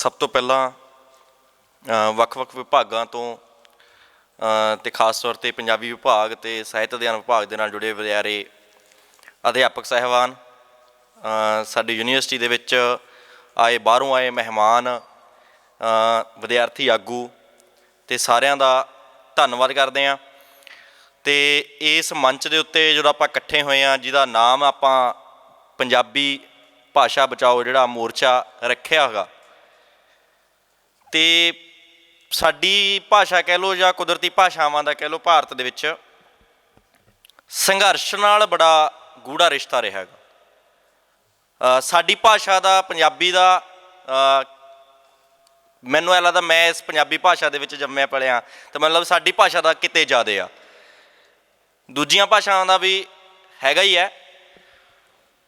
ਸਭ ਤੋਂ ਪਹਿਲਾਂ ਵੱਖ-ਵੱਖ ਵਿਭਾਗਾਂ ਤੋਂ ਤੇ ਖਾਸ ਤੌਰ 'ਤੇ ਪੰਜਾਬੀ ਵਿਭਾਗ ਅਤੇ ਸਾਹਿਤ ਅਧਿਐਨ ਵਿਭਾਗ ਦੇ ਨਾਲ ਜੁੜੇ ਵਡਿਆਰੇ ਅਧਿਆਪਕ ਸਾਹਿਬਾਨ, ਸਾਡੀ ਯੂਨੀਵਰਸਿਟੀ ਦੇ ਵਿੱਚ ਆਏ ਬਾਹਰੋਂ ਆਏ ਮਹਿਮਾਨ, ਵਿਦਿਆਰਥੀ ਆਗੂ ਅਤੇ ਸਾਰਿਆਂ ਦਾ ਧੰਨਵਾਦ ਕਰਦੇ ਹਾਂ। ਅਤੇ ਇਸ ਮੰਚ ਦੇ ਉੱਤੇ ਜਦੋਂ ਆਪਾਂ ਇਕੱਠੇ ਹੋਏ ਹਾਂ, ਜਿਹਦਾ ਨਾਮ ਆਪਾਂ ਪੰਜਾਬੀ ਭਾਸ਼ਾ ਬਚਾਓ ਜਿਹੜਾ ਮੋਰਚਾ ਰੱਖਿਆ ਹੈਗਾ, ਅਤੇ ਸਾਡੀ ਭਾਸ਼ਾ ਕਹਿ ਲਓ ਜਾਂ ਕੁਦਰਤੀ ਭਾਸ਼ਾਵਾਂ ਦਾ ਕਹਿ ਲਓ, ਭਾਰਤ ਦੇ ਵਿੱਚ ਸੰਘਰਸ਼ ਨਾਲ ਬੜਾ ਗੂੜਾ ਰਿਸ਼ਤਾ ਰਿਹਾ ਹੈਗਾ। ਸਾਡੀ ਭਾਸ਼ਾ ਦਾ, ਪੰਜਾਬੀ ਦਾ, ਮੈਨੂੰ ਐਂ ਲੱਗਦਾ ਮੈਂ ਇਸ ਪੰਜਾਬੀ ਭਾਸ਼ਾ ਦੇ ਵਿੱਚ ਜੰਮਿਆ ਪਲਿਆ, ਤਾਂ ਮਤਲਬ ਸਾਡੀ ਭਾਸ਼ਾ ਦਾ ਕਿਤੇ ਜ਼ਿਆਦਾ ਆ। ਦੂਜੀਆਂ ਭਾਸ਼ਾਵਾਂ ਦਾ ਵੀ ਹੈਗਾ ਹੀ ਹੈ,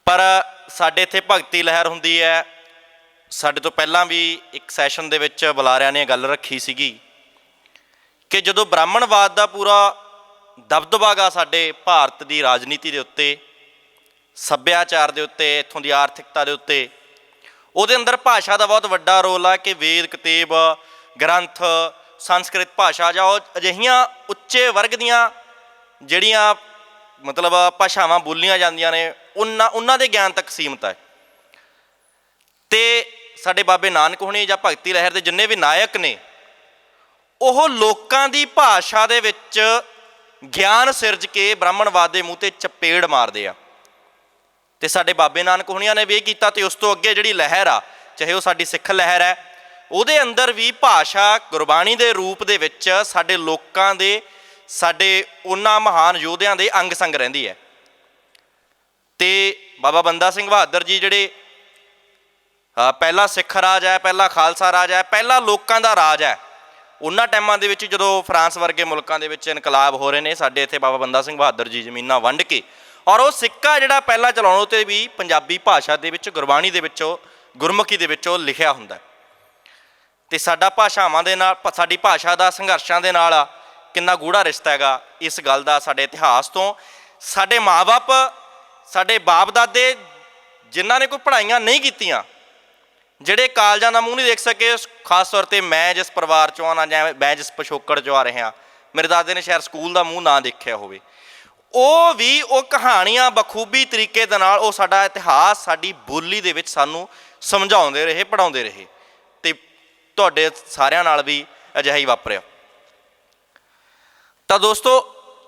ਪਰ ਸਾਡੇ ਇੱਥੇ ਭਗਤੀ ਲਹਿਰ ਹੁੰਦੀ ਹੈ। ਸਾਡੇ ਤੋਂ ਪਹਿਲਾਂ ਵੀ ਇੱਕ ਸੈਸ਼ਨ ਦੇ ਵਿੱਚ ਬੁਲਾਰਿਆਂ ਨੇ ਗੱਲ ਰੱਖੀ ਸੀਗੀ ਕਿ ਜਦੋਂ ਬ੍ਰਾਹਮਣਵਾਦ ਦਾ ਪੂਰਾ ਦਬਦਬਾ ਗਾ ਸਾਡੇ ਭਾਰਤ ਦੀ ਰਾਜਨੀਤੀ ਦੇ ਉੱਤੇ, ਸੱਭਿਆਚਾਰ ਦੇ ਉੱਤੇ, ਇੱਥੋਂ ਦੀ ਆਰਥਿਕਤਾ ਦੇ ਉੱਤੇ, ਉਹਦੇ ਅੰਦਰ ਭਾਸ਼ਾ ਦਾ ਬਹੁਤ ਵੱਡਾ ਰੋਲ ਆ ਕਿ ਵੇਦ, ਕਤੇਬ, ਗ੍ਰੰਥ, ਸੰਸਕ੍ਰਿਤ ਭਾਸ਼ਾ ਜਾਂ ਉਹ ਅਜਿਹੀਆਂ ਉੱਚੇ ਵਰਗ ਦੀਆਂ ਜਿਹੜੀਆਂ ਮਤਲਬ ਭਾਸ਼ਾਵਾਂ ਬੋਲੀਆਂ ਜਾਂਦੀਆਂ ਨੇ, ਉਹਨਾਂ ਦੇ ਗਿਆਨ ਤੱਕ ਸੀਮਤ ਹੈ। ਅਤੇ ਸਾਡੇ ਬਾਬੇ ਨਾਨਕ ਹੋਣੀ ਜਾਂ ਭਗਤੀ ਲਹਿਰ ਦੇ ਜਿੰਨੇ ਵੀ ਨਾਇਕ ਨੇ, ਉਹ ਲੋਕਾਂ ਦੀ ਭਾਸ਼ਾ ਦੇ ਵਿੱਚ ਗਿਆਨ ਸਿਰਜ ਕੇ ਬ੍ਰਾਹਮਣਵਾਦ ਦੇ ਮੂੰਹ 'ਤੇ ਚਪੇੜ ਮਾਰਦੇ ਆ। ਅਤੇ ਸਾਡੇ ਬਾਬੇ ਨਾਨਕ ਹੋਣੀਆਂ ਨੇ ਵੀ ਇਹ ਕੀਤਾ, ਅਤੇ ਉਸ ਤੋਂ ਅੱਗੇ ਜਿਹੜੀ ਲਹਿਰ ਆ, ਚਾਹੇ ਉਹ ਸਾਡੀ ਸਿੱਖ ਲਹਿਰ ਹੈ, ਉਹਦੇ ਅੰਦਰ ਵੀ ਭਾਸ਼ਾ ਗੁਰਬਾਣੀ ਦੇ ਰੂਪ ਦੇ ਵਿੱਚ ਸਾਡੇ ਲੋਕਾਂ ਦੇ, ਸਾਡੇ ਉਹਨਾਂ ਮਹਾਨ ਯੋਧਿਆਂ ਦੇ ਅੰਗ ਸੰਗ ਰਹਿੰਦੀ ਹੈ। ਅਤੇ ਬਾਬਾ ਬੰਦਾ ਸਿੰਘ ਬਹਾਦਰ ਜੀ ਜਿਹੜੇ ਪਹਿਲਾ ਸਿੱਖ ਰਾਜ ਹੈ, ਪਹਿਲਾ ਖਾਲਸਾ ਰਾਜ ਹੈ, ਪਹਿਲਾ ਲੋਕਾਂ ਦਾ ਰਾਜ ਹੈ, ਉਹਨਾਂ ਟਾਈਮਾਂ ਦੇ ਵਿੱਚ ਜਦੋਂ ਫਰਾਂਸ ਵਰਗੇ ਮੁਲਕਾਂ ਦੇ ਵਿੱਚ ਇਨਕਲਾਬ ਹੋ ਰਹੇ ਨੇ, ਸਾਡੇ ਇੱਥੇ ਬਾਬਾ ਬੰਦਾ ਸਿੰਘ ਬਹਾਦਰ ਜੀ ਜ਼ਮੀਨਾਂ ਵੰਡ ਕੇ, ਔਰ ਉਹ ਸਿੱਕਾ ਜਿਹੜਾ ਪਹਿਲਾਂ ਚਲਾਉਣ 'ਤੇ ਵੀ ਪੰਜਾਬੀ ਭਾਸ਼ਾ ਦੇ ਵਿੱਚ, ਗੁਰਬਾਣੀ ਦੇ ਵਿੱਚੋਂ, ਗੁਰਮੁਖੀ ਦੇ ਵਿੱਚੋਂ ਲਿਖਿਆ ਹੁੰਦਾ। ਅਤੇ ਸਾਡਾ ਭਾਸ਼ਾਵਾਂ ਦੇ ਨਾਲ, ਸਾਡੀ ਭਾਸ਼ਾ ਦਾ ਸੰਘਰਸ਼ਾਂ ਦੇ ਨਾਲ ਕਿੰਨਾ ਗੂੜਾ ਰਿਸ਼ਤਾ ਹੈਗਾ, ਇਸ ਗੱਲ ਦਾ ਸਾਡੇ ਇਤਿਹਾਸ ਤੋਂ, ਸਾਡੇ ਮਾਂ ਬਾਪ, ਸਾਡੇ ਬਾਪ ਦਾਦੇ ਜਿਨ੍ਹਾਂ ਨੇ ਕੋਈ ਪੜ੍ਹਾਈਆਂ ਨਹੀਂ ਕੀਤੀਆਂ, ਜਿਹੜੇ ਕਾਲਜਾਂ ਦਾ ਮੂੰਹ ਨਹੀਂ ਦੇਖ ਸਕੇ, ਖਾਸ ਤੌਰ 'ਤੇ ਮੈਂ ਜਿਸ ਪਰਿਵਾਰ 'ਚੋਂ ਆਉਣਾ ਜਾਂ ਮੈਂ ਜਿਸ ਪਿਛੋਕੜ 'ਚੋਂ ਆ ਰਿਹਾ, ਮੇਰੇ ਦਾਦੇ ਨੇ ਸ਼ਾਇਦ ਸਕੂਲ ਦਾ ਮੂੰਹ ਨਾ ਦੇਖਿਆ ਹੋਵੇ, ਉਹ ਵੀ ਉਹ ਕਹਾਣੀਆਂ ਬਖੂਬੀ ਤਰੀਕੇ ਦੇ ਨਾਲ ਉਹ ਸਾਡਾ ਇਤਿਹਾਸ ਸਾਡੀ ਬੋਲੀ ਦੇ ਵਿੱਚ ਸਾਨੂੰ ਸਮਝਾਉਂਦੇ ਰਹੇ, ਪੜ੍ਹਾਉਂਦੇ ਰਹੇ। ਅਤੇ ਤੁਹਾਡੇ ਸਾਰਿਆਂ ਨਾਲ ਵੀ ਅਜਿਹਾ ਹੀ ਵਾਪਰਿਆ। ਤਾਂ ਦੋਸਤੋ,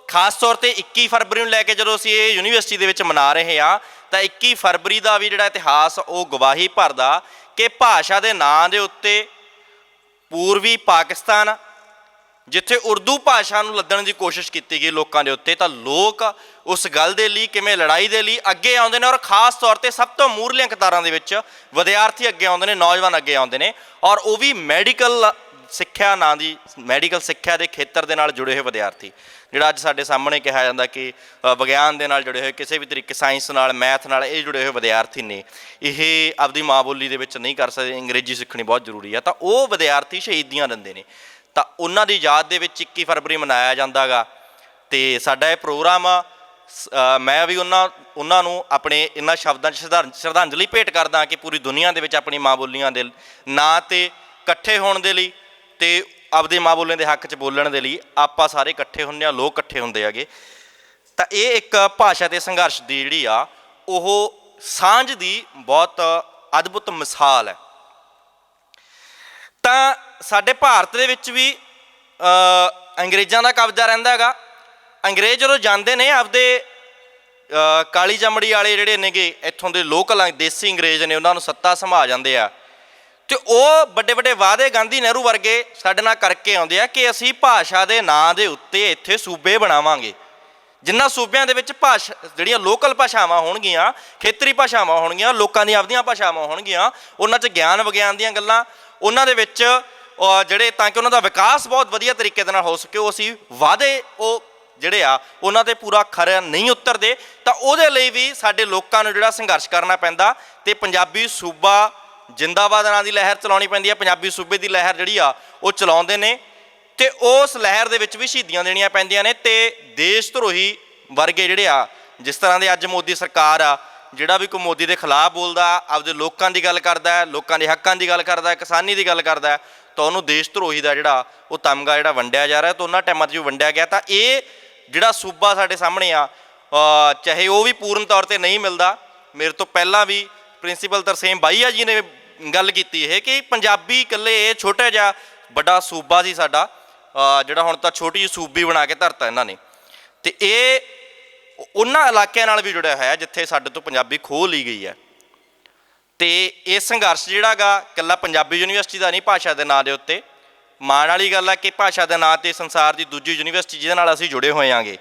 ਖਾਸ ਤੌਰ 'ਤੇ 21 ਫਰਵਰੀ ਨੂੰ ਲੈ ਕੇ ਜਦੋਂ ਅਸੀਂ ਇਹ ਯੂਨੀਵਰਸਿਟੀ ਦੇ ਵਿੱਚ ਮਨਾ ਰਹੇ ਹਾਂ, ਤਾਂ 21 ਫਰਵਰੀ ਦਾ ਵੀ ਜਿਹੜਾ ਇਤਿਹਾਸ ਉਹ ਗਵਾਹੀ ਭਰਦਾ ਕਿ ਭਾਸ਼ਾ ਦੇ ਨਾਂ ਦੇ ਉੱਤੇ ਪੂਰਬੀ ਪਾਕਿਸਤਾਨ, ਜਿੱਥੇ ਉਰਦੂ ਭਾਸ਼ਾ ਨੂੰ ਲੱਦਣ ਦੀ ਕੋਸ਼ਿਸ਼ ਕੀਤੀ ਗਈ ਲੋਕਾਂ ਦੇ ਉੱਤੇ, ਤਾਂ ਲੋਕ ਉਸ ਗੱਲ ਦੇ ਲਈ ਕਿਵੇਂ ਲੜਾਈ ਦੇ ਲਈ ਅੱਗੇ ਆਉਂਦੇ ਨੇ, ਔਰ ਖਾਸ ਤੌਰ 'ਤੇ ਸਭ ਤੋਂ ਮੂਹਰਲੀਆਂ ਕਤਾਰਾਂ ਦੇ ਵਿੱਚ ਵਿਦਿਆਰਥੀ ਅੱਗੇ ਆਉਂਦੇ ਨੇ, ਨੌਜਵਾਨ ਅੱਗੇ ਆਉਂਦੇ ਨੇ, ਔਰ ਉਹ ਵੀ ਮੈਡੀਕਲ ਸਿੱਖਿਆ ਨਾਂ ਦੀ, ਮੈਡੀਕਲ ਸਿੱਖਿਆ ਦੇ ਖੇਤਰ ਦੇ ਨਾਲ ਜੁੜੇ ਹੋਏ ਵਿਦਿਆਰਥੀ, ਜਿਹੜਾ ਅੱਜ ਸਾਡੇ ਸਾਹਮਣੇ ਕਿਹਾ ਜਾਂਦਾ ਕਿ ਵਿਗਿਆਨ ਦੇ ਨਾਲ ਜੁੜੇ ਹੋਏ, ਕਿਸੇ ਵੀ ਤਰੀਕੇ ਸਾਇੰਸ ਨਾਲ, ਮੈਥ ਨਾਲ ਇਹ ਜੁੜੇ ਹੋਏ ਵਿਦਿਆਰਥੀ ਨੇ, ਇਹ ਆਪਦੀ ਮਾਂ ਬੋਲੀ ਦੇ ਵਿੱਚ ਨਹੀਂ ਕਰ ਸਕਦੇ, ਅੰਗਰੇਜ਼ੀ ਸਿੱਖਣੀ ਬਹੁਤ ਜ਼ਰੂਰੀ ਆ, ਤਾਂ ਉਹ ਵਿਦਿਆਰਥੀ ਸ਼ਹੀਦੀਆਂ ਦਿੰਦੇ ਨੇ। ਤਾਂ ਉਹਨਾਂ ਦੀ ਯਾਦ ਦੇ ਵਿੱਚ 21 ਫਰਵਰੀ ਮਨਾਇਆ ਜਾਂਦਾ ਗਾ। ਅਤੇ ਸਾਡਾ ਇਹ ਪ੍ਰੋਗਰਾਮ ਮੈਂ ਵੀ ਉਹਨਾਂ ਨੂੰ ਆਪਣੇ ਇਹਨਾਂ ਸ਼ਬਦਾਂ 'ਚ ਸ਼ਰਧਾਂਜਲੀ ਭੇਟ ਕਰਦਾ ਕਿ ਪੂਰੀ ਦੁਨੀਆ ਦੇ ਵਿੱਚ ਆਪਣੀ ਮਾਂ ਬੋਲੀਆਂ ਦੇ ਨਾਂ 'ਤੇ ਇਕੱਠੇ ਹੋਣ ਦੇ ਲਈ ਅਤੇ ਆਪਦੇ ਮਾਂ ਬੋਲੀਆਂ ਦੇ ਹੱਕ 'ਚ ਬੋਲਣ ਦੇ ਲਈ ਆਪਾਂ ਸਾਰੇ ਇਕੱਠੇ ਹੁੰਦੇ ਹਾਂ, ਲੋਕ ਇਕੱਠੇ ਹੁੰਦੇ ਹੈਗੇ। ਤਾਂ ਇਹ ਇੱਕ ਭਾਸ਼ਾ ਦੇ ਸੰਘਰਸ਼ ਦੀ ਜਿਹੜੀ ਆ ਉਹ ਸਾਂਝ ਦੀ ਬਹੁਤ ਅਦਭੁਤ ਮਿਸਾਲ ਹੈ। ਤਾਂ ਸਾਡੇ ਭਾਰਤ ਦੇ ਵਿੱਚ ਵੀ ਅੰਗਰੇਜ਼ਾਂ ਦਾ ਕਬਜ਼ਾ ਰਹਿੰਦਾ ਹੈਗਾ। ਅੰਗਰੇਜ਼ ਜਦੋਂ ਜਾਂਦੇ ਨੇ, ਆਪਦੇ ਕਾਲੀ ਚਮੜੀ ਵਾਲੇ ਜਿਹੜੇ ਨੇਗੇ ਇੱਥੋਂ ਦੇ ਲੋਕਲ ਦੇਸੀ ਅੰਗਰੇਜ਼ ਨੇ, ਉਹਨਾਂ ਨੂੰ ਸੱਤਾ ਸੰਭਾਲ ਜਾਂਦੇ ਆ, ਅਤੇ ਉਹ ਵੱਡੇ ਵੱਡੇ ਵਾਅਦੇ ਗਾਂਧੀ ਨਹਿਰੂ ਵਰਗੇ ਸਾਡੇ ਨਾਲ ਕਰਕੇ ਆਉਂਦੇ ਆ ਕਿ ਅਸੀਂ ਭਾਸ਼ਾ ਦੇ ਨਾਂ ਦੇ ਉੱਤੇ ਇੱਥੇ ਸੂਬੇ ਬਣਾਵਾਂਗੇ, ਜਿਨ੍ਹਾਂ ਸੂਬਿਆਂ ਦੇ ਵਿੱਚ ਭਾਸ਼ਾ ਜਿਹੜੀਆਂ ਲੋਕਲ ਭਾਸ਼ਾਵਾਂ ਹੋਣਗੀਆਂ, ਖੇਤਰੀ ਭਾਸ਼ਾਵਾਂ ਹੋਣਗੀਆਂ, ਲੋਕਾਂ ਦੀਆਂ ਆਪਦੀਆਂ ਭਾਸ਼ਾਵਾਂ ਹੋਣਗੀਆਂ, ਉਹਨਾਂ 'ਚ ਗਿਆਨ ਵਿਗਿਆਨ ਦੀਆਂ ਗੱਲਾਂ, ਉਹਨਾਂ ਦੇ ਵਿੱਚ ਜਿਹੜੇ, ਤਾਂ ਕਿ ਉਹਨਾਂ ਦਾ ਵਿਕਾਸ ਬਹੁਤ ਵਧੀਆ ਤਰੀਕੇ ਦੇ ਨਾਲ ਹੋ ਸਕੇ, ਉਹ ਅਸੀਂ ਵਾਅਦੇ ਉਹ ਜਿਹੜੇ ਆ ਉਹਨਾਂ 'ਤੇ ਪੂਰਾ ਖਰਾ ਨਹੀਂ ਉਤਰਦੇ। ਤਾਂ ਉਹਦੇ ਲਈ ਵੀ ਸਾਡੇ ਲੋਕਾਂ ਨੂੰ ਜਿਹੜਾ ਸੰਘਰਸ਼ ਕਰਨਾ ਪੈਂਦਾ, ਅਤੇ ਪੰਜਾਬੀ ਸੂਬਾ ਜਿੰਦਾਬਾਦ ਨਾਂ ਦੀ ਲਹਿਰ ਚਲਾਉਣੀ ਪੈਂਦੀ ਹੈ। ਪੰਜਾਬੀ ਸੂਬੇ ਦੀ ਲਹਿਰ ਜਿਹੜੀ ਆ ਉਹ ਚਲਾਉਂਦੇ ਨੇ, ਅਤੇ ਉਸ ਲਹਿਰ ਦੇ ਵਿੱਚ ਵੀ ਸ਼ਹੀਦੀਆਂ ਦੇਣੀਆਂ ਪੈਂਦੀਆਂ ਨੇ। ਅਤੇ ਦੇਸ਼ ਧਰੋਹੀ ਵਰਗੇ ਜਿਹੜੇ ਆ, ਜਿਸ ਤਰ੍ਹਾਂ ਦੇ ਅੱਜ ਮੋਦੀ ਸਰਕਾਰ ਆ, ਜਿਹੜਾ ਵੀ ਕੋਈ ਮੋਦੀ ਦੇ ਖਿਲਾਫ ਬੋਲਦਾ, ਆਪਦੇ ਲੋਕਾਂ ਦੀ ਗੱਲ ਕਰਦਾ, ਲੋਕਾਂ ਦੇ ਹੱਕਾਂ ਦੀ ਗੱਲ ਕਰਦਾ, ਕਿਸਾਨੀ ਦੀ ਗੱਲ ਕਰਦਾ, ਤਾਂ ਉਹਨੂੰ ਦੇਸ਼ ਧਰੋਹੀ ਦਾ ਜਿਹੜਾ ਉਹ ਤਮਗਾ ਜਿਹੜਾ ਵੰਡਿਆ ਜਾ ਰਿਹਾ, ਤਾਂ ਉਹਨਾਂ ਟਾਈਮਾਂ 'ਚ ਵੀ ਵੰਡਿਆ ਗਿਆ। ਤਾਂ ਇਹ ਜਿਹੜਾ ਸੂਬਾ ਸਾਡੇ ਸਾਹਮਣੇ ਆ, ਚਾਹੇ ਉਹ ਵੀ ਪੂਰਨ ਤੌਰ 'ਤੇ ਨਹੀਂ ਮਿਲਦਾ, ਮੇਰੇ ਤੋਂ ਪਹਿਲਾਂ ਵੀ ਪ੍ਰਿੰਸੀਪਲ ਤਰਸੇਮ ਬਾਈਆ ਜੀ ਨੇ ਗੱਲ ਕੀਤੀ ਇਹ ਕਿ ਪੰਜਾਬੀ ਇਕੱਲੇ ਇਹ ਛੋਟਾ ਜਿਹਾ ਵੱਡਾ ਸੂਬਾ ਸੀ ਸਾਡਾ, ਜਿਹੜਾ ਹੁਣ ਤਾਂ ਛੋਟੀ ਜਿਹੀ ਸੂਬੀ ਬਣਾ ਕੇ ਧਰਤਾ ਇਹਨਾਂ ਨੇ, ਅਤੇ ਇਹ ਉਹਨਾਂ ਇਲਾਕਿਆਂ ਨਾਲ ਵੀ ਜੁੜਿਆ ਹੋਇਆ ਜਿੱਥੇ ਸਾਡੇ ਤੋਂ ਪੰਜਾਬੀ ਖੋਹ ਲਈ ਗਈ ਹੈ। ਅਤੇ ਇਹ ਸੰਘਰਸ਼ ਜਿਹੜਾ ਗਾ ਇਕੱਲਾ ਪੰਜਾਬੀ ਯੂਨੀਵਰਸਿਟੀ ਦਾ ਨਹੀਂ, ਭਾਸ਼ਾ ਦੇ ਨਾਂ ਦੇ ਉੱਤੇ ਮਾਣ ਵਾਲੀ ਗੱਲ ਹੈ ਕਿ ਭਾਸ਼ਾ ਦੇ ਨਾਂ 'ਤੇ ਸੰਸਾਰ ਦੀ ਦੂਜੀ ਯੂਨੀਵਰਸਿਟੀ ਜਿਹਦੇ ਨਾਲ ਅਸੀਂ ਜੁੜੇ ਹੋਏ ਹਾਂਗੇ,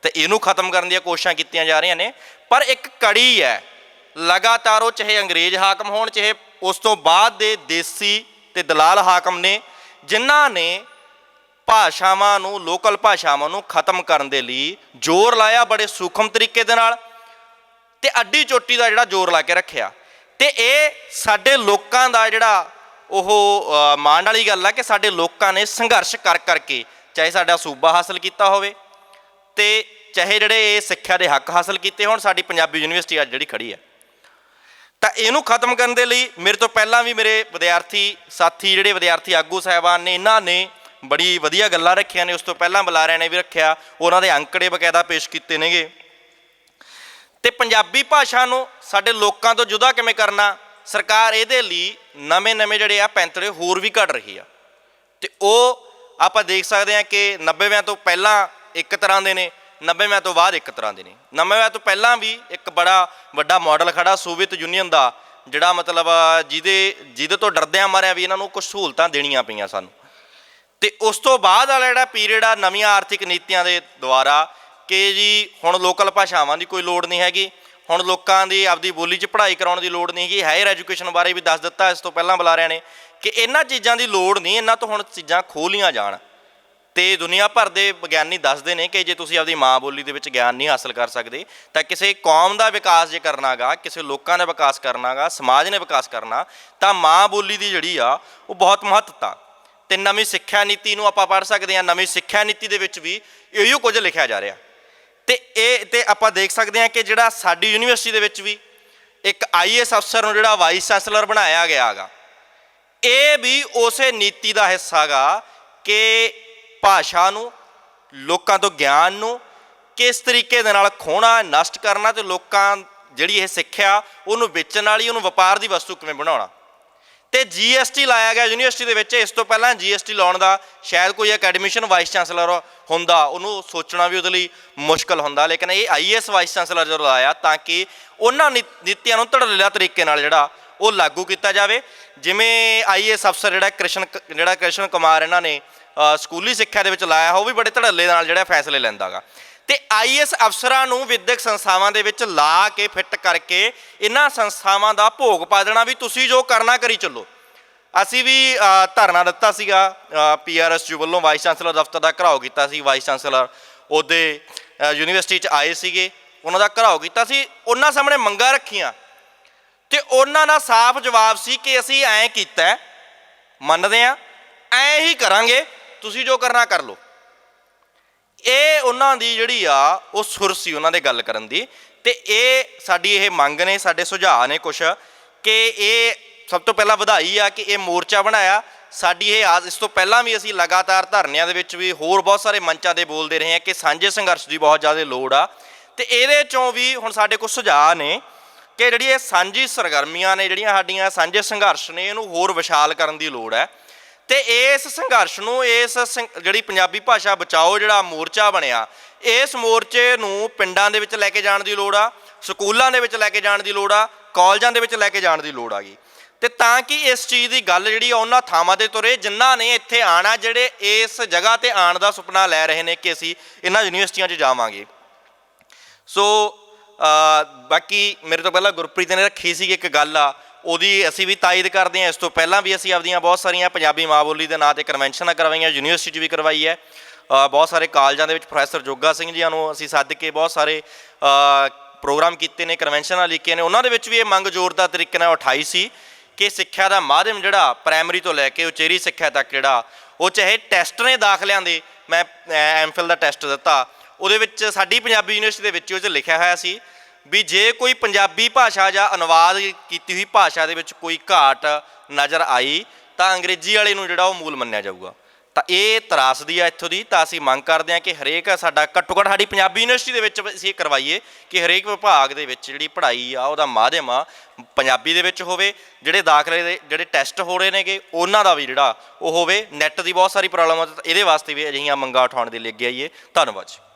ਅਤੇ ਇਹਨੂੰ ਖਤਮ ਕਰਨ ਦੀਆਂ ਕੋਸ਼ਿਸ਼ਾਂ ਕੀਤੀਆਂ ਜਾ ਰਹੀਆਂ ਨੇ। ਪਰ ਇੱਕ ਕੜੀ ਹੈ ਲਗਾਤਾਰ, ਉਹ ਚਾਹੇ ਅੰਗਰੇਜ਼ ਹਾਕਮ ਹੋਣ, ਚਾਹੇ ਉਸ ਤੋਂ ਬਾਅਦ ਦੇ ਦੇਸੀ ਅਤੇ ਦਲਾਲ ਹਾਕਮ ਨੇ, ਜਿਨ੍ਹਾਂ ਨੇ ਭਾਸ਼ਾਵਾਂ ਨੂੰ, ਲੋਕਲ ਭਾਸ਼ਾਵਾਂ ਨੂੰ ਖਤਮ ਕਰਨ ਦੇ ਲਈ ਜ਼ੋਰ ਲਾਇਆ ਬੜੇ ਸੂਖਮ ਤਰੀਕੇ ਦੇ ਨਾਲ, ਅਤੇ ਅੱਡੀ ਚੋਟੀ ਦਾ ਜਿਹੜਾ ਜ਼ੋਰ ਲਾ ਕੇ ਰੱਖਿਆ। ਅਤੇ ਇਹ ਸਾਡੇ ਲੋਕਾਂ ਦਾ ਜਿਹੜਾ ਉਹ ਮਾਣ ਵਾਲੀ ਗੱਲ ਹੈ ਕਿ ਸਾਡੇ ਲੋਕਾਂ ਨੇ ਸੰਘਰਸ਼ ਕਰ ਕਰਕੇ ਚਾਹੇ ਸਾਡਾ ਸੂਬਾ ਹਾਸਲ ਕੀਤਾ ਹੋਵੇ, ਅਤੇ ਚਾਹੇ ਜਿਹੜੇ ਇਹ ਸਿੱਖਿਆ ਦੇ ਹੱਕ ਹਾਸਲ ਕੀਤੇ ਹੋਣ, ਸਾਡੀ ਪੰਜਾਬੀ ਯੂਨੀਵਰਸਿਟੀ ਅੱਜ ਜਿਹੜੀ ਖੜੀ ਹੈ। ਤਾਂ ਇਹਨੂੰ ਖਤਮ ਕਰਨ ਦੇ ਲਈ ਮੇਰੇ ਤੋਂ ਪਹਿਲਾਂ ਵੀ ਮੇਰੇ ਵਿਦਿਆਰਥੀ ਸਾਥੀ, ਜਿਹੜੇ ਵਿਦਿਆਰਥੀ ਆਗੂ ਸਾਹਿਬਾਨ ਨੇ, ਇਹਨਾਂ ਨੇ ਬੜੀ ਵਧੀਆ ਗੱਲਾਂ ਰੱਖੀਆਂ ਨੇ, ਉਸ ਤੋਂ ਪਹਿਲਾਂ ਬੁਲਾਰਿਆਂ ਨੇ ਵੀ ਰੱਖਿਆ, ਉਹਨਾਂ ਦੇ ਅੰਕੜੇ ਬਕਾਇਦਾ ਪੇਸ਼ ਕੀਤੇ ਨੇਗੇ। ਅਤੇ ਪੰਜਾਬੀ ਭਾਸ਼ਾ ਨੂੰ ਸਾਡੇ ਲੋਕਾਂ ਤੋਂ ਜੁਦਾ ਕਿਵੇਂ ਕਰਨਾ, ਸਰਕਾਰ ਇਹਦੇ ਲਈ ਨਵੇਂ ਜਿਹੜੇ ਆ ਪੈਂਤੜੇ ਹੋਰ ਵੀ ਘੜ ਰਹੀ ਆ, ਅਤੇ ਉਹ ਆਪਾਂ ਦੇਖ ਸਕਦੇ ਹਾਂ ਕਿ 90ਵਿਆਂ ਤੋਂ ਪਹਿਲਾਂ ਇੱਕ ਤਰ੍ਹਾਂ ਦੇ ਨੇ, 90ਵਿਆਂ ਤੋਂ ਬਾਅਦ ਇੱਕ ਤਰ੍ਹਾਂ ਦੇ ਨੇ। 90ਵਿਆਂ ਤੋਂ ਪਹਿਲਾਂ ਵੀ ਇੱਕ ਬੜਾ ਵੱਡਾ ਮਾਡਲ ਖੜਾ ਸੋਵੀਅਤ ਯੂਨੀਅਨ ਦਾ, ਜਿਹੜਾ ਮਤਲਬ ਜਿਹਦੇ ਤੋਂ ਡਰਦਿਆਂ ਮਾਰਿਆ ਵੀ ਇਹਨਾਂ ਨੂੰ ਕੁਛ ਸਹੂਲਤਾਂ ਦੇਣੀਆਂ ਪਈਆਂ ਸਾਨੂੰ। ਅਤੇ ਉਸ ਤੋਂ ਬਾਅਦ ਵਾਲਾ ਜਿਹੜਾ ਪੀਰੀਅਡ ਆ ਨਵੀਆਂ ਆਰਥਿਕ ਨੀਤੀਆਂ ਦੇ ਦੁਆਰਾ, ਕਿ ਜੀ ਹੁਣ ਲੋਕਲ ਭਾਸ਼ਾਵਾਂ ਦੀ ਕੋਈ ਲੋੜ ਨਹੀਂ ਹੈਗੀ, ਹੁਣ ਲੋਕਾਂ ਦੀ ਆਪਦੀ ਬੋਲੀ 'ਚ ਪੜ੍ਹਾਈ ਕਰਾਉਣ ਦੀ ਲੋੜ ਨਹੀਂ ਹੈਗੀ। ਹਾਇਰ ਐਜੂਕੇਸ਼ਨ ਬਾਰੇ ਵੀ ਦੱਸ ਦਿੱਤਾ ਇਸ ਤੋਂ ਪਹਿਲਾਂ ਬੁਲਾਰਿਆਂ ਨੇ ਕਿ ਇਹਨਾਂ ਚੀਜ਼ਾਂ ਦੀ ਲੋੜ ਨਹੀਂ, ਇਹਨਾਂ ਤੋਂ ਹੁਣ ਚੀਜ਼ਾਂ ਖੋਹ ਲਈਆਂ ਜਾਣ। ਅਤੇ ਦੁਨੀਆ ਭਰ ਦੇ ਵਿਗਿਆਨੀ ਦੱਸਦੇ ਨੇ ਕਿ ਜੇ ਤੁਸੀਂ ਆਪਦੀ ਮਾਂ ਬੋਲੀ ਦੇ ਵਿੱਚ ਗਿਆਨ ਨਹੀਂ ਹਾਸਲ ਕਰ ਸਕਦੇ, ਤਾਂ ਕਿਸੇ ਕੌਮ ਦਾ ਵਿਕਾਸ ਜੇ ਕਰਨਾ ਗਾ, ਕਿਸੇ ਲੋਕਾਂ ਦਾ ਵਿਕਾਸ ਕਰਨਾ ਗਾ, ਸਮਾਜ ਨੇ ਵਿਕਾਸ ਕਰਨਾ, ਤਾਂ ਮਾਂ ਬੋਲੀ ਦੀ ਜਿਹੜੀ ਆ ਉਹ ਬਹੁਤ ਮਹੱਤਤਾ। ਅਤੇ ਨਵੀਂ ਸਿੱਖਿਆ ਨੀਤੀ ਨੂੰ ਆਪਾਂ ਪੜ੍ਹ ਸਕਦੇ ਹਾਂ, ਨਵੀਂ ਸਿੱਖਿਆ ਨੀਤੀ ਦੇ ਵਿੱਚ ਵੀ ਇਹੋ ਕੁਝ ਲਿਖਿਆ ਜਾ ਰਿਹਾ। ਅਤੇ ਆਪਾਂ ਦੇਖ ਸਕਦੇ ਹਾਂ ਕਿ ਜਿਹੜਾ ਸਾਡੀ ਯੂਨੀਵਰਸਿਟੀ ਦੇ ਵਿੱਚ ਵੀ ਇੱਕ IAS ਅਫਸਰ ਨੂੰ ਜਿਹੜਾ ਵਾਈਸ ਚਾਂਸਲਰ ਬਣਾਇਆ ਗਿਆ ਗਾ, ਇਹ ਵੀ ਉਸੇ ਨੀਤੀ ਦਾ ਹਿੱਸਾ ਗਾ ਕਿ ਭਾਸ਼ਾ ਨੂੰ, ਲੋਕਾਂ ਤੋਂ ਗਿਆਨ ਨੂੰ ਕਿਸ ਤਰੀਕੇ ਦੇ ਨਾਲ ਖੋਹਣਾ, ਨਸ਼ਟ ਕਰਨਾ, ਅਤੇ ਲੋਕਾਂ ਜਿਹੜੀ ਇਹ ਸਿੱਖਿਆ ਉਹਨੂੰ ਵੇਚਣ ਵਾਲੀ, ਉਹਨੂੰ ਵਪਾਰ ਦੀ ਵਸਤੂ ਕਿਵੇਂ ਬਣਾਉਣਾ। ਅਤੇ GST ਲਾਇਆ ਗਿਆ ਯੂਨੀਵਰਸਿਟੀ ਦੇ ਵਿੱਚ। ਇਸ ਤੋਂ ਪਹਿਲਾਂ GST ਲਾਉਣ ਦਾ ਸ਼ਾਇਦ ਕੋਈ ਅਕੈਡਮਿਸ਼ਨ ਵਾਈਸ ਚਾਂਸਲਰ ਹੁੰਦਾ, ਉਹਨੂੰ ਸੋਚਣਾ ਵੀ ਉਹਦੇ ਲਈ ਮੁਸ਼ਕਲ ਹੁੰਦਾ, ਲੇਕਿਨ ਇਹ IAS ਵਾਈਸ ਚਾਂਸਲਰ ਜਦੋਂ ਲਾਇਆ ਤਾਂ ਕਿ ਉਹਨਾਂ ਨੀਤੀਆਂ ਨੂੰ ਧੜੱਲੇਦਾਰ ਤਰੀਕੇ ਨਾਲ ਜਿਹੜਾ ਉਹ ਲਾਗੂ ਕੀਤਾ ਜਾਵੇ। ਜਿਵੇਂ IAS ਅਫਸਰ ਜਿਹੜਾ ਕ੍ਰਿਸ਼ਨ ਕੁਮਾਰ ਇਹਨਾਂ ਨੇ ਸਕੂਲੀ ਸਿੱਖਿਆ ਦੇ ਵਿੱਚ ਲਾਇਆ, ਉਹ ਵੀ ਬੜੇ ਧੜੱਲੇ ਨਾਲ ਜਿਹੜਾ ਫੈਸਲੇ ਲੈਂਦਾ ਗਾ। ਅਤੇ IAS ਅਫਸਰਾਂ ਨੂੰ ਵਿਦਿਅਕ ਸੰਸਥਾਵਾਂ ਦੇ ਵਿੱਚ ਲਾ ਕੇ ਫਿੱਟ ਕਰਕੇ ਇਹਨਾਂ ਸੰਸਥਾਵਾਂ ਦਾ ਭੋਗ ਪਾ ਦੇਣਾ ਵੀ ਤੁਸੀਂ ਜੋ ਕਰਨਾ ਕਰੀ ਚੱਲੋ। ਅਸੀਂ ਵੀ ਧਰਨਾ ਦਿੱਤਾ ਸੀਗਾ PRSU ਵੱਲੋਂ, ਵਾਈਸ ਚਾਂਸਲਰ ਦਫ਼ਤਰ ਦਾ ਘਿਰਾਓ ਕੀਤਾ ਸੀ। ਵਾਈਸ ਚਾਂਸਲਰ ਉਹਦੇ ਯੂਨੀਵਰਸਿਟੀ 'ਚ ਆਏ ਸੀਗੇ, ਉਹਨਾਂ ਦਾ ਘਿਰਾਓ ਕੀਤਾ ਸੀ, ਉਹਨਾਂ ਸਾਹਮਣੇ ਮੰਗਾਂ ਰੱਖੀਆਂ, ਅਤੇ ਉਹਨਾਂ ਦਾ ਸਾਫ਼ ਜਵਾਬ ਸੀ ਕਿ ਅਸੀਂ ਐਂ ਕੀਤਾ, ਮੰਨਦੇ ਹਾਂ, ਐਂ ਹੀ ਕਰਾਂਗੇ, ਤੁਸੀਂ ਜੋ ਕਰਨਾ ਕਰ ਲਓ। ਇਹ ਉਹਨਾਂ ਦੀ ਜਿਹੜੀ ਆ ਉਹ ਸੁਰ ਸੀ ਉਹਨਾਂ ਦੇ ਗੱਲ ਕਰਨ ਦੀ। ਅਤੇ ਇਹ ਸਾਡੀ ਇਹ ਮੰਗ ਨੇ, ਸਾਡੇ ਸੁਝਾਅ ਨੇ ਕੁਛ, ਕਿ ਇਹ ਸਭ ਤੋਂ ਪਹਿਲਾਂ ਵਧਾਈ ਆ ਕਿ ਇਹ ਮੋਰਚਾ ਬਣਾਇਆ। ਸਾਡੀ ਇਹ ਇਸ ਤੋਂ ਪਹਿਲਾਂ ਵੀ ਅਸੀਂ ਲਗਾਤਾਰ ਧਰਨਿਆਂ ਦੇ ਵਿੱਚ ਵੀ ਹੋਰ ਬਹੁਤ ਸਾਰੇ ਮੰਚਾਂ 'ਤੇ ਬੋਲਦੇ ਰਹੇ ਹਾਂ ਕਿ ਸਾਂਝੇ ਸੰਘਰਸ਼ ਦੀ ਬਹੁਤ ਜ਼ਿਆਦਾ ਲੋੜ ਆ। ਅਤੇ ਇਹਦੇ 'ਚੋਂ ਵੀ ਹੁਣ ਸਾਡੇ ਕੁਛ ਸੁਝਾਅ ਨੇ ਕਿ ਜਿਹੜੀ ਇਹ ਸਾਂਝੀ ਸਰਗਰਮੀਆਂ ਨੇ, ਜਿਹੜੀਆਂ ਸਾਡੀਆਂ ਸਾਂਝੇ ਸੰਘਰਸ਼ ਨੇ, ਇਹਨੂੰ ਹੋਰ ਵਿਸ਼ਾਲ ਕਰਨ ਦੀ ਲੋੜ ਹੈ। ਅਤੇ ਇਸ ਸੰਘਰਸ਼ ਨੂੰ, ਇਸ ਜਿਹੜੀ ਪੰਜਾਬੀ ਭਾਸ਼ਾ ਬਚਾਓ ਜਿਹੜਾ ਮੋਰਚਾ ਬਣਿਆ, ਇਸ ਮੋਰਚੇ ਨੂੰ ਪਿੰਡਾਂ ਦੇ ਵਿੱਚ ਲੈ ਕੇ ਜਾਣ ਦੀ ਲੋੜ ਆ, ਸਕੂਲਾਂ ਦੇ ਵਿੱਚ ਲੈ ਕੇ ਜਾਣ ਦੀ ਲੋੜ ਆ, ਕਾਲਜਾਂ ਦੇ ਵਿੱਚ ਲੈ ਕੇ ਜਾਣ ਦੀ ਲੋੜ ਆ ਗਈ। ਅਤੇ ਤਾਂ ਕਿ ਇਸ ਚੀਜ਼ ਦੀ ਗੱਲ ਜਿਹੜੀ ਆ ਉਹਨਾਂ ਥਾਵਾਂ 'ਤੇ ਤੁਰੇ ਜਿਨ੍ਹਾਂ ਨੇ ਇੱਥੇ ਆਉਣਾ, ਜਿਹੜੇ ਇਸ ਜਗ੍ਹਾ 'ਤੇ ਆਉਣ ਦਾ ਸੁਪਨਾ ਲੈ ਰਹੇ ਨੇ ਕਿ ਅਸੀਂ ਇਹਨਾਂ ਯੂਨੀਵਰਸਿਟੀਆਂ 'ਚ ਜਾਵਾਂਗੇ। ਸੋ ਬਾਕੀ ਮੇਰੇ ਤੋਂ ਪਹਿਲਾਂ ਗੁਰਪ੍ਰੀਤ ਨੇ ਰੱਖੀ ਸੀ ਇੱਕ ਗੱਲ ਆ, ਉਹਦੀ ਅਸੀਂ ਵੀ ਤਾਇਦ ਕਰਦੇ ਹਾਂ। ਇਸ ਤੋਂ ਪਹਿਲਾਂ ਵੀ ਅਸੀਂ ਆਪਦੀਆਂ ਬਹੁਤ ਸਾਰੀਆਂ ਪੰਜਾਬੀ ਮਾਂ ਬੋਲੀ ਦੇ ਨਾਂ 'ਤੇ ਕਨਵੈਨਸ਼ਨਾਂ ਕਰਵਾਈਆਂ, ਯੂਨੀਵਰਸਿਟੀ 'ਚ ਵੀ ਕਰਵਾਈ ਹੈ। ਬਹੁਤ ਸਾਰੇ ਕਾਲਜਾਂ ਦੇ ਵਿੱਚ ਪ੍ਰੋਫੈਸਰ ਜੋਗਾ ਸਿੰਘ ਜੀਆਂ ਨੂੰ ਅਸੀਂ ਸੱਦ ਕੇ ਬਹੁਤ ਸਾਰੇ ਪ੍ਰੋਗਰਾਮ ਕੀਤੇ ਨੇ, ਕਨਵੈਨਸ਼ਨਾਂ ਲਿਖੀਆਂ ਨੇ। ਉਹਨਾਂ ਦੇ ਵਿੱਚ ਵੀ ਇਹ ਮੰਗ ਜ਼ੋਰਦਾਰ ਤਰੀਕੇ ਨਾਲ ਉਠਾਈ ਸੀ ਕਿ ਸਿੱਖਿਆ ਦਾ ਮਾਧਿਅਮ ਜਿਹੜਾ ਪ੍ਰਾਇਮਰੀ ਤੋਂ ਲੈ ਕੇ ਉਚੇਰੀ ਸਿੱਖਿਆ ਤੱਕ ਜਿਹੜਾ ਉਹ ਚਾਹੇ ਟੈਸਟ ਨੇ ਦਾਖਲਿਆਂ ਦੇ, ਮੈਂ MPhil ਦਾ ਟੈਸਟ ਦਿੱਤਾ, ਉਹਦੇ ਵਿੱਚ ਸਾਡੀ ਪੰਜਾਬੀ ਯੂਨੀਵਰਸਿਟੀ ਦੇ ਵਿੱਚ ਉਹ 'ਚ ਲਿਖਿਆ ਹੋਇਆ ਸੀ ਵੀ ਜੇ ਕੋਈ ਪੰਜਾਬੀ ਭਾਸ਼ਾ ਜਾਂ ਅਨੁਵਾਦ ਕੀਤੀ ਹੋਈ ਭਾਸ਼ਾ ਦੇ ਵਿੱਚ ਕੋਈ ਘਾਟ ਨਜ਼ਰ ਆਈ ਤਾਂ ਅੰਗਰੇਜ਼ੀ ਵਾਲੇ ਨੂੰ ਜਿਹੜਾ ਉਹ ਮੂਲ ਮੰਨਿਆ ਜਾਊਗਾ। ਤਾਂ ਇਹ ਤਰਾਸਦੀ ਆ ਇੱਥੋਂ ਦੀ। ਤਾਂ ਅਸੀਂ ਮੰਗ ਕਰਦੇ ਹਾਂ ਕਿ ਹਰੇਕ ਸਾਡਾ ਘੱਟੋ ਘੱਟ ਸਾਡੀ ਪੰਜਾਬੀ ਯੂਨੀਵਰਸਿਟੀ ਦੇ ਵਿੱਚ ਅਸੀਂ ਇਹ ਕਰਵਾਈਏ ਕਿ ਹਰੇਕ ਵਿਭਾਗ ਦੇ ਵਿੱਚ ਜਿਹੜੀ ਪੜ੍ਹਾਈ ਆ ਉਹਦਾ ਮਾਧਿਅਮ ਆ ਪੰਜਾਬੀ ਦੇ ਵਿੱਚ ਹੋਵੇ। ਜਿਹੜੇ ਦਾਖਲੇ ਦੇ ਜਿਹੜੇ ਟੈਸਟ ਹੋ ਰਹੇ ਨੇਗੇ ਉਹਨਾਂ ਦਾ ਵੀ ਜਿਹੜਾ ਉਹ ਹੋਵੇ। ਨੈੱਟ ਦੀ ਬਹੁਤ ਸਾਰੀ ਪ੍ਰੋਬਲਮ ਆ, ਇਹਦੇ ਵਾਸਤੇ ਵੀ ਅਜਿਹੀਆਂ ਮੰਗਾਂ ਉਠਾਉਣ ਦੇ ਲਈ ਅੱਗੇ ਆਈਏ। ਧੰਨਵਾਦ ਜੀ।